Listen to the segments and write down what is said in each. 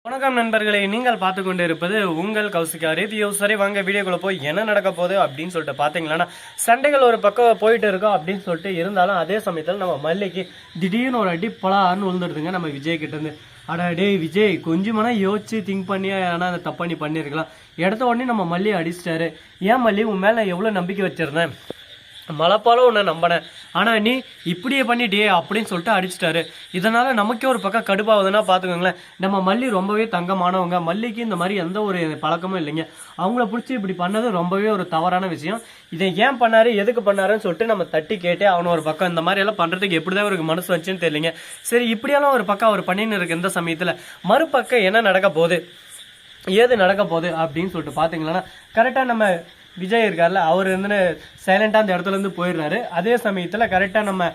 வணக்கம் நண்பர்களே, நீங்கள் பார்த்து கொண்டு இருப்பது உங்கள் கௌசிகா ரிவ்யூ. சரி வாங்க வீடியோக்குள்ள போய் என்ன நடக்க போகுது அப்படின்னு சொல்லிட்டு பார்த்தீங்களா, சண்டைகள் ஒரு பக்கம் போயிட்டு இருக்கோம் அப்படின்னு சொல்லிட்டு இருந்தாலும் அதே சமயத்தில் நம்ம மல்லிக்கு திடீர்னு ஒரு அடி பலான்னு விழுந்துடுதுங்க நம்ம விஜய் கிட்ட இருந்து. அடா டேய் விஜய், கொஞ்சமானா யோசிச்சு திங்க் பண்ணி ஆனால் அந்த தப்பா நீ பண்ணியிருக்கலாம். எடுத்த உடனே நம்ம மல்லி அடிச்சிட்டாரு. ஏன் மல்லி, உன் மேலே எவ்வளோ நம்பிக்கை வச்சிருந்தேன், மலைப்பாலும் உன்னை நம்பினேன், ஆனால் நீ இப்படியே பண்ணிட்டே அப்படின்னு சொல்லிட்டு அடிச்சிட்டாரு. இதனால் நமக்கே ஒரு பக்கம் கடுப்பாகுதுன்னா பார்த்துக்கோங்களேன். நம்ம மல்லி ரொம்பவே தங்கமானவங்க. மல்லிக்கு இந்த மாதிரி எந்த ஒரு பழக்கமும் இல்லைங்க. அவங்கள பிடிச்சி இப்படி பண்ணது ரொம்பவே ஒரு தவறான விஷயம். இதை ஏன் பண்ணாரு, எதுக்கு பண்ணாருன்னு சொல்லிட்டு நம்ம தட்டி கேட்டே அவனை ஒரு பக்கம். இந்த மாதிரி எல்லாம் பண்ணுறதுக்கு எப்படிதான் அவருக்கு மனசு வச்சுன்னு தெரியலைங்க. சரி, இப்படியெல்லாம் ஒரு பக்கம் அவர் பண்ணின்னு இருக்கு. இந்த சமயத்தில் மறுபக்கம் என்ன நடக்க போகுது, ஏது நடக்க போகுது அப்படின்னு சொல்லிட்டு பார்த்தீங்கன்னா, கரெக்டாக நம்ம விஜய் இருக்கார்ல, அவர் வந்து சைலண்டாக அந்த இடத்துல இருந்து போயிடுறாரு. அதே சமயத்தில் கரெக்டாக நம்ம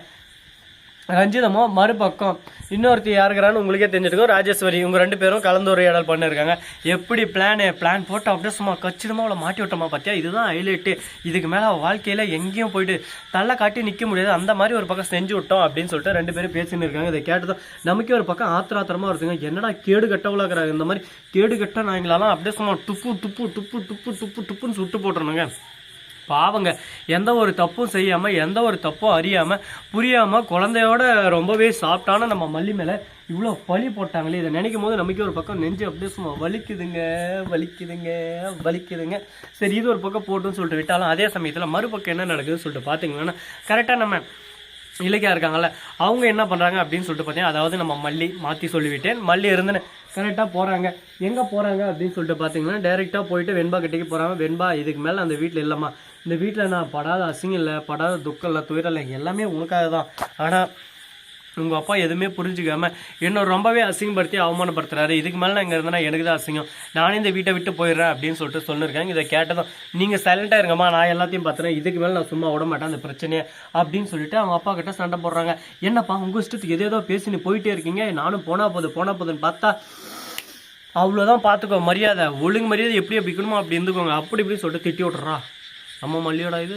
ரஞ்சிதமோ மறுபக்கம் இன்னொருத்தி யாருக்கிறான்னு உங்களுக்கே தெரிஞ்சிருக்கும், ராஜேஸ்வரி. இவங்க ரெண்டு பேரும் கலந்துரையாடல் பண்ணியிருக்காங்க. எப்படி பிளான் போட்டு அப்படியே சும்மா கச்சிதமாக அவளை மாட்டி விட்டோமா பார்த்தியா, இதுதான் ஹைலைட்டு. இதுக்கு மேலே வாழ்க்கையில் எங்கேயும் போயிட்டு தள்ள காட்டி நிற்க முடியாது, அந்த மாதிரி ஒரு பக்கம் செஞ்சு விட்டோம் அப்படின்னு சொல்லிட்டு ரெண்டு பேரும் பேசின்னு இருக்காங்க. இதை கேட்டதும் நமக்கே ஒரு பக்கம் ஆத்திரமாக வருதுங்க. என்னடா கேடு கட்டவளாக்குறாங்க, இந்த மாதிரி கேடு கட்ட நாங்களாம் அப்படியே சும்மா துப்புன்னு சுட்டு போட்டுருணுங்க. பாவங்க, எந்த ஒரு தப்பும் செய்யாமல், எந்த ஒரு தப்பும் அறியாமல் புரியாமல் குழந்தையோட ரொம்பவே சாப்பிட்டான நம்ம மல்லி மேலே இவ்வளோ பழி போட்டாங்களே. இதை நினைக்கும் போது நமக்கு ஒரு பக்கம் நெஞ்சு அப்படியே சும்மா வலிக்குதுங்க. சரி, இது ஒரு பக்கம் போட்டுன்னு சொல்லிட்டு விட்டாலும் அதே சமயத்தில் மறுபக்கம் என்ன நடக்குதுன்னு சொல்லிட்டு பார்த்தீங்கன்னா, கரெக்டாக நம்ம இலக்கியா இருக்காங்கல்ல, அவங்க என்ன பண்ணுறாங்க அப்படின்னு சொல்லிட்டு பார்த்தீங்கன்னா, அதாவது நம்ம மல்லி மாற்றி சொல்லிவிட்டேன், மல்லி இருந்துன்னு கரெக்டாக போகிறாங்க. எங்கே போகிறாங்க அப்படின்னு சொல்லிட்டு பார்த்தீங்கன்னா, டைரெக்டாக போயிட்டு வெண்பா கிட்டேக்கு போகிறாங்க. வெண்பா, இதுக்கு மேலே அந்த வீட்டில் இல்லைம்மா, இந்த வீட்டில் நான் படாத அசிங்கம் இல்லை, படாத துக்கம் இல்லை, துயரம் இல்லை, எல்லாமே உனக்காக தான். ஆனால் உங்கள் அப்பா எதுவுமே புரிஞ்சுக்காம என்னை ரொம்பவே அசிங்கப்படுத்தி அவமானப்படுத்துறாரு. இதுக்கு மேலே நான் இங்கே இருந்தேன்னா எனக்கு தான் அசிங்கம், நானே இந்த வீட்டை விட்டு போயிடுறேன் அப்படின்னு சொல்லிட்டு சொல்லியிருக்காங்க. இதை கேட்டதும் நீங்கள் சைலண்டாக இருங்கம்மா, நான் எல்லாத்தையும் பார்த்துறேன், இதுக்கு மேலே நான் சும்மா விட மாட்டேன் அந்த பிரச்சனையை அப்படின்னு சொல்லிட்டு அவங்க அப்பா கிட்ட சண்டை போடுறாங்க. என்னப்பா உங்கள் இஷ்டத்துக்கு எதேதோ பேசின்னு போயிட்டே இருக்கீங்க, நானும் போனா போதுன்னு பார்த்தா அவ்வளோதான், பார்த்துக்கோ, மரியாதை ஒழுங்கு மரியாதை எப்படி இருக்கணுமோ அப்படி இருந்துக்கோங்க அப்படி இப்படி சொல்லிட்டு திட்டி விட்றா நம்ம மல்லியோட. இது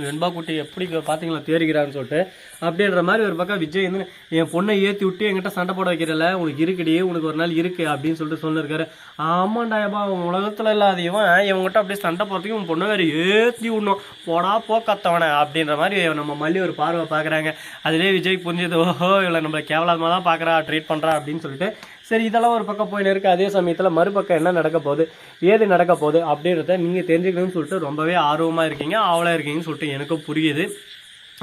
வெண்பா குட்டி எப்படி பார்த்தீங்களா தேறிக்கிறான்னு சொல்லிட்டு அப்படின்ற மாதிரி ஒரு பக்கம் விஜய் வந்து என் பொண்ணை ஏற்றி விட்டு என்கிட்ட சண்டை போட வைக்கிறல, உனக்கு இருக்குடியே, உனக்கு ஒரு நாள் இருக்கு அப்படின்னு சொல்லிட்டு சொல்லியிருக்காரு. ஆமாண்டாயப்பா, அவன் உலகத்தில் இல்லாதவன் இவங்ககிட்ட அப்படியே சண்டை போகிறதுக்கு உன் பொண்ணை வேறு ஏற்றி விடணும், போடா போக்கத்தவனை அப்படின்ற மாதிரி நம்ம மல்லி ஒரு பார்வை பார்க்குறாங்க. அதிலே விஜய் புரிஞ்சது, ஓஹோ இவளை நம்ம கேவலமாக தான் பார்க்குறா, ட்ரீட் பண்ணுறா அப்படின்னு சொல்லிட்டு. சரி, இதெல்லாம் ஒரு பக்கம் போயின்னு இருக்குது. அதே சமயத்தில் மறுபக்கம் என்ன நடக்க போகுது, ஏது நடக்க போகுது அப்படின்றத நீங்கள் தெரிஞ்சுக்கணும்னு சொல்லிட்டு ரொம்பவே ஆர்வமாக இருக்கீங்க, ஆவலாக இருக்கீங்கன்னு சொல்லிட்டு எனக்கும் புரியுது.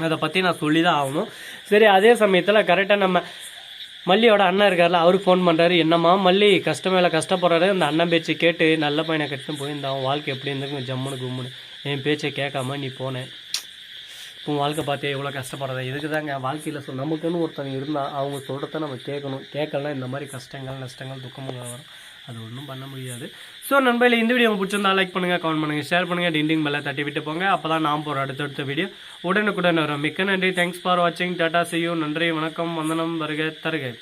அதை பற்றி நான் சொல்லி தான் ஆகணும். சரி, அதே சமயத்தில் கரெக்டாக நம்ம மல்லியோட அண்ணன் இருக்கார்ல, அவருக்கு ஃபோன் பண்ணுறாரு. என்னம்மா மல்லி, கஷ்டம் மேலே கஷ்டப்படுறாரு, அந்த அண்ணன் பேச்சு கேட்டு நல்ல பையனை கட்டின்னு போயிருந்தான், வாழ்க்கை எப்படி இருந்துருக்கு ஜம்முன்னு கும்முன்னு, என் பேச்சை கேட்காம நீ போனேன், உன் வாழ்க்கை பார்த்தே எவ்வளோ கஷ்டப்படுறத. இதுக்கு தாங்க வாழ்க்கையில் நமக்குன்னு ஒருத்தவங்க இருந்தால் அவங்க சொல்கிறத நம்ம கேட்கணும். கேட்கலாம் இந்த மாதிரி கஷ்டங்கள் நஷ்டங்கள் துக்கமும் வரும், அது ஒன்றும் பண்ண முடியாது. ஸோ நண்பர்களே, இந்த வீடியோ பிடிச்சிருந்தா லைக் பண்ணுங்கள், கமெண்ட் பண்ணுங்கள், ஷேர் பண்ணுங்கள், டிண்டிங் பெல்லை தட்டி விட்டு போங்க. அப்போ தான் நான் போகிற அடுத்தடுத்த வீடியோ உடனுக்குடன் வரும். மிக்க நன்றி, தேங்க்ஸ் ஃபார் வாட்சிங், டாடா, see you, நன்றி, வணக்கம், வந்தனம், வருக தருக.